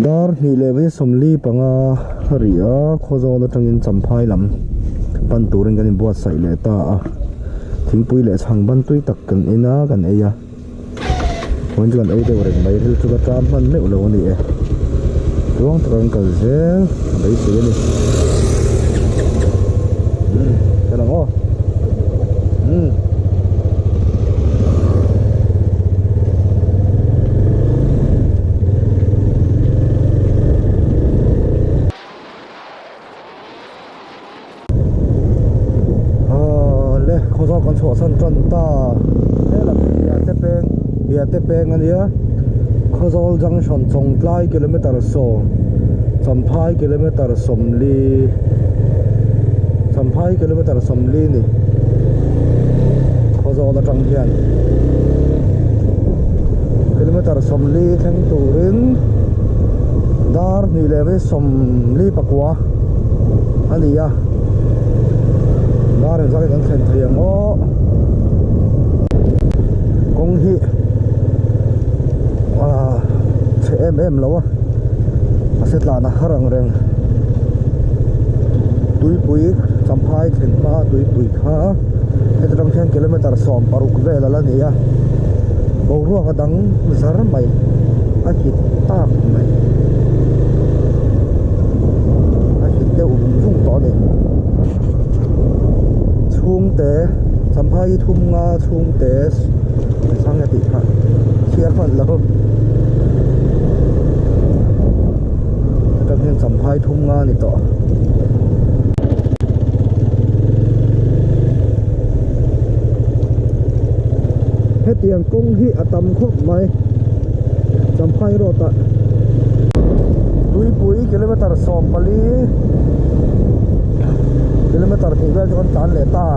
dar ni le ve somli panga ria Khawzawl la tangin Champhai lam pan turin kan buat sai le ta a thingpui le chhang ban tui tak kan ina kan eya hon kan ei de reng mai hil chu ka tam man me ulo ni e tuang trang kal zel dei se ni ka lang o Khawzawl kan chho san tron ta he la bia te peng ania Khawzawl junction chongtlai kilometer so Champhai kilometer somli ni Khawzawl la tang hian kilometer somli theng turin dar ni le somli pakwa ania dar ra kan khen thiang o kong hi em lo aset la na harang reng Tuipui Champhai khen pa Tuipui kha hetrang thiang kilometer som paruk ve la ni ya bo ro ka dang zar mai a hit ta mai a hit te chung to ni Chhungte Champhai thum nga Chhungte sang ti kha chiar phan lo ta khen Champhai thum nga ni to he tiang kong hi atam khop mai Champhai ro ta Tuipui kilometer som pali kilometer ti vel kon tan le ta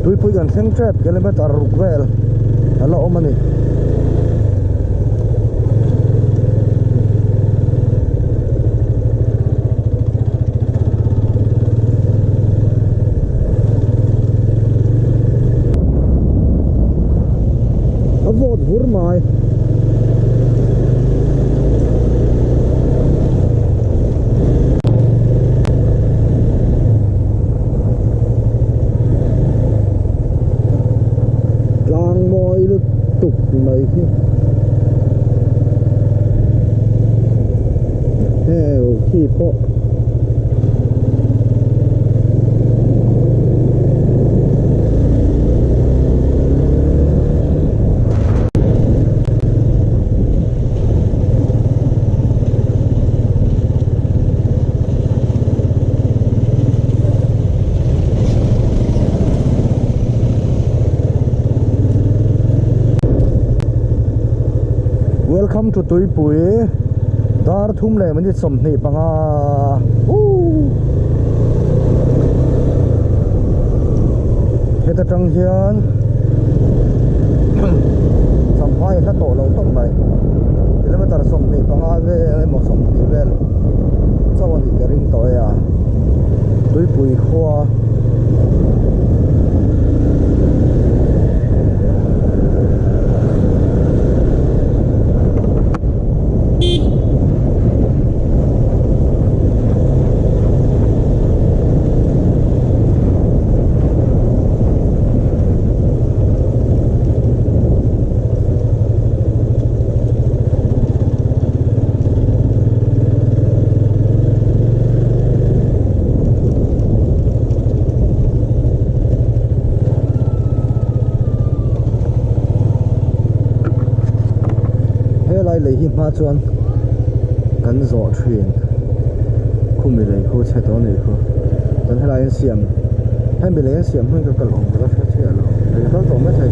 Tuipui kan theng trap kilometer rukvel alo omani avod hurmai tục mấy khi heo khi po Welcome to Tuipui dar thum le mani somni panga heta tang hian Champhai la to lo tong mai kilometer somni panga ve mo somni vel chawani garing to ya Tuipui khwa lấy hi ma chuan kan zo thrin khumi lei khu che to nei khu tan helai siam hem bi lei siam hun ka kal hong ka che che lo le ka to ma thai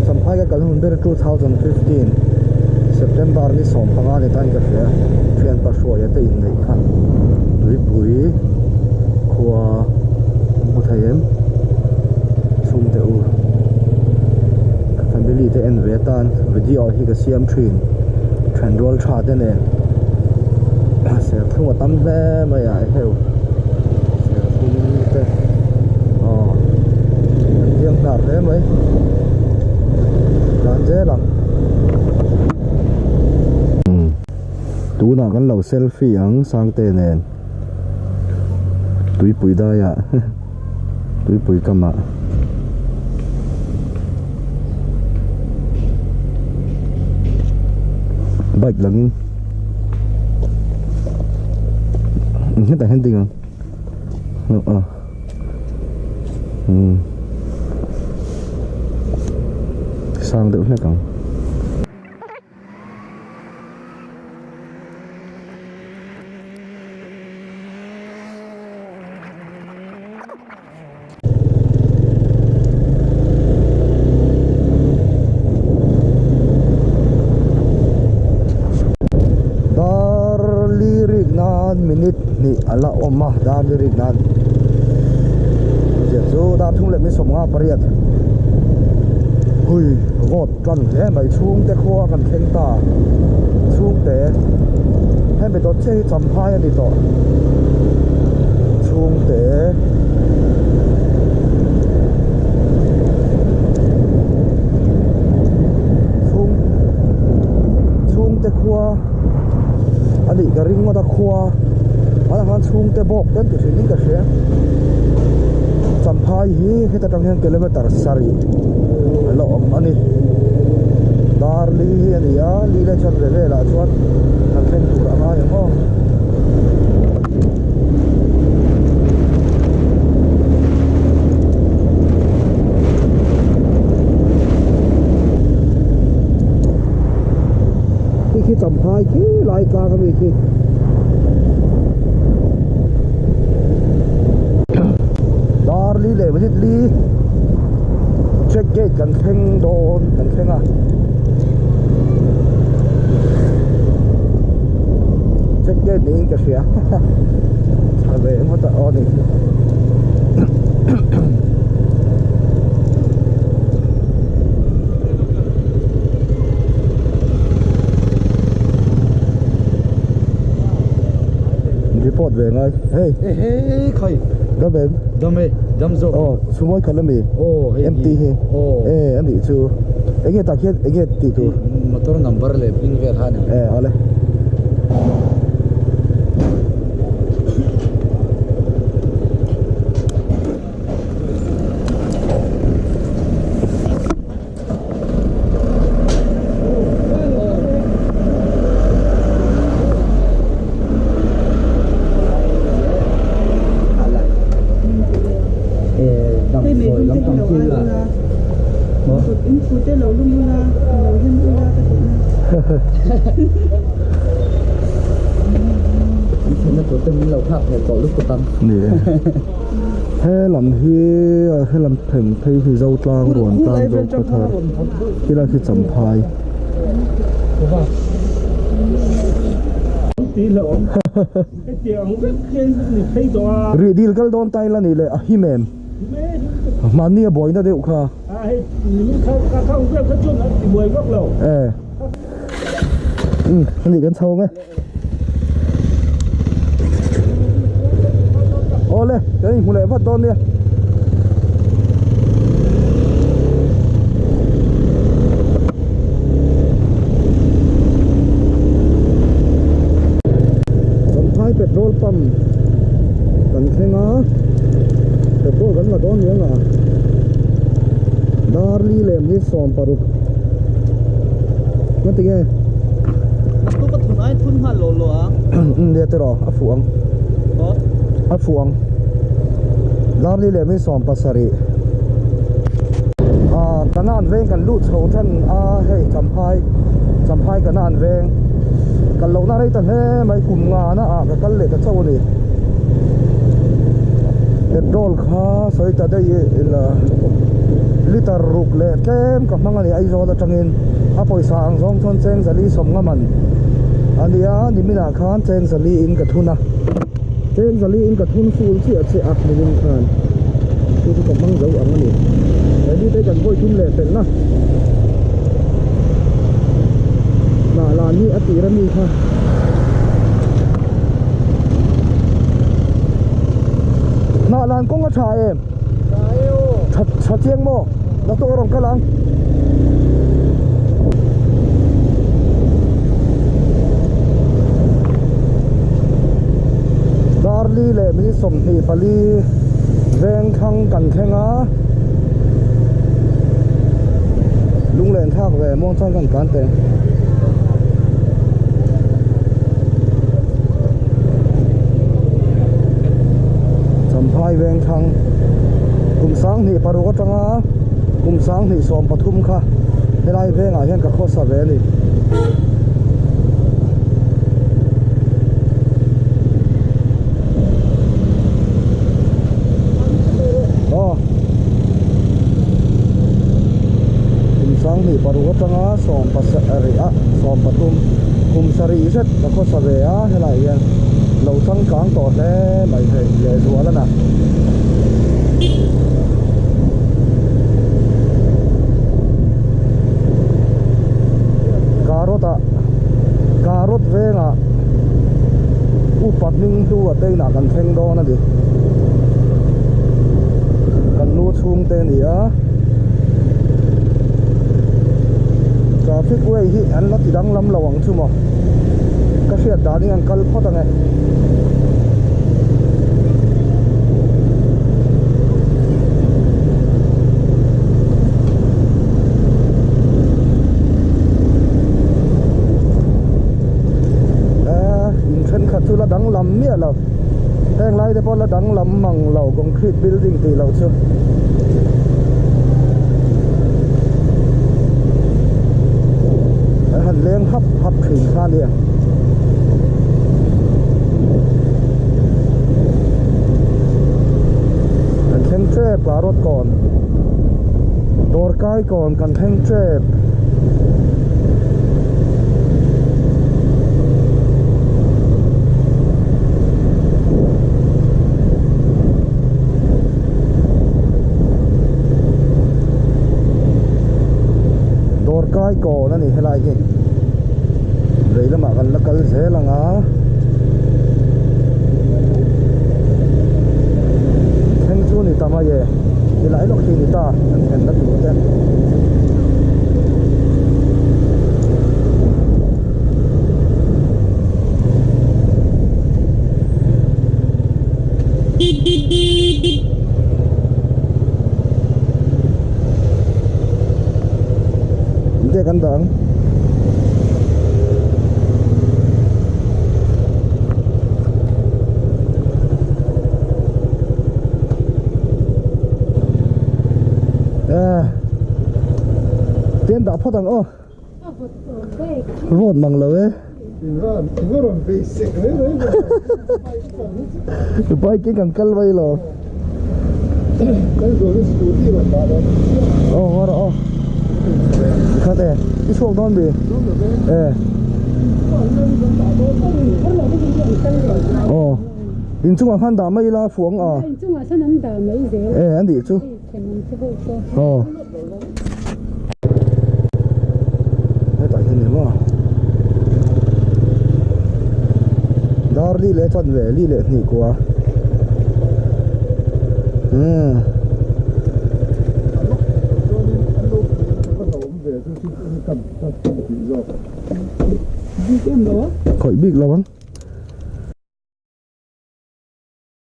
Champhai ka kal hun ber 2015 September ni som panga ni tan ka fe thrian pa shwa ya te in nei khan Tuipui khua một thầy em Chhungte u family te en ve tan video hi ka siam thin Khawzawl tha te ne se thunga tam hle ma ya heu se thung te riêng đạp thế mấy làm dễ lắm tú nào con lẩu selfie ăn sang tên này Tuipui đây ạ Tuipui cầm ạ bạch lắm hết tại hết tiền không sang được hết cả dar lirik nan minit ni ala omah dar lirik nan giờ số dar thung lệ mới sống nga pariat ui gọt trần thế mày Chhungte khoa cần khen ta Chhungte hay mày đó chơi Champhai đi đó Chhungte Chhungte khoa anh đi cái ring mà ta khoa anh hàng Chhungte bọc đến cái gì cái gì Champhai hi hết ta trong hàng kilometer sari lộn anh đi dar li anh đi á li lên chân về lại chuột thằng khen chủ đã nói đúng không khi Champhai khi lại ca cái gì khi dar li lệ với li check gate kan khen đồn kan khen à check gate này cái gì á về em có on đi report về ngay hey hey khơi đó về đâm rồi sumoi khala mi empty he anh đi chu ege ta khet ege ti tu motor number le pin ver ha ne ale nó tổ tên lẩu tháp này có lúc của tâm nè hay làm thèm thấy thì dâu trang ruộng trang dâu cơ thờ khi là khi Champhai rì đi cái đòn tay là nè lệ hi mềm mà nia bồi nó đều kha anh đi cái sâu nghe ô lên cái này một lệ phát đòn đi Champhai petrol pump cần khen á petrol vẫn là đón nhớ à darli lem ni som paruk nó tiếng tu có thun ai thun hà lồ lồ à để tôi rồi áp phuang darli lem ni som pasari kanan veng kan lut chho than hey Champhai kanan veng kan lo na rei tan he mai kum nga na ka kal le ka chho ni petrol kha soi ta dai la liter ruk le kem ka mangani ai zo da tangin a poisa ang zong thon cheng zali som nga man ania ni mina khan cheng zali in ka thuna tên giờ li in cả thun full chỉ sẽ ác mình kan tôi có mang dấu ẩn này để đi tới gần voi thun lệ tên na là ni ở tỷ ra mi ha nà lan cũng có trà em trà chiang mo nó tôi rong cái lăng darli le mi som ni pali veng khang kan khenga lung len thak ve mong chang kan te Champhai veng khang kum sang ni paru ko tanga kum sang ni som pathum kha helai venga hian ka khosa ve ni sang ni paru ko tanga som pasari a som patum kum sari set ka ko sa ve a helai ya lo sang kang to le mai he le zuwa la na karot venga upat ning tu atei na kan theng do na di kan nu chhungte ni a traffic way hi an la tidang lam lawang chu mo ka hriat da ding an kal phot ange in then khat chu la dang lam mi lo heng lai te pon la dang lam mang lo concrete building ti lo chu hành lên hấp thủy pha liền cần thanh trép cả rốt còn đồi cái còn cần thanh trép đồi cái còn nó này hay là gì vậy là mà gần là cần dễ là ngã thanh chu này tama ye thì lại lúc khi người ta anh hẹn đất đủ thế cái cánh đằng tiền đã phát tăng ô vốn bằng lời ấy bay cái càng cân bay lo ô hoa đó khá thế cái xuống đón đi ô in chung là phan đá mấy la phuong à in chung là sao nắm đá mấy dễ anh đi chú ô dar li le chan ve li le ni kwa khỏi big lâu lắm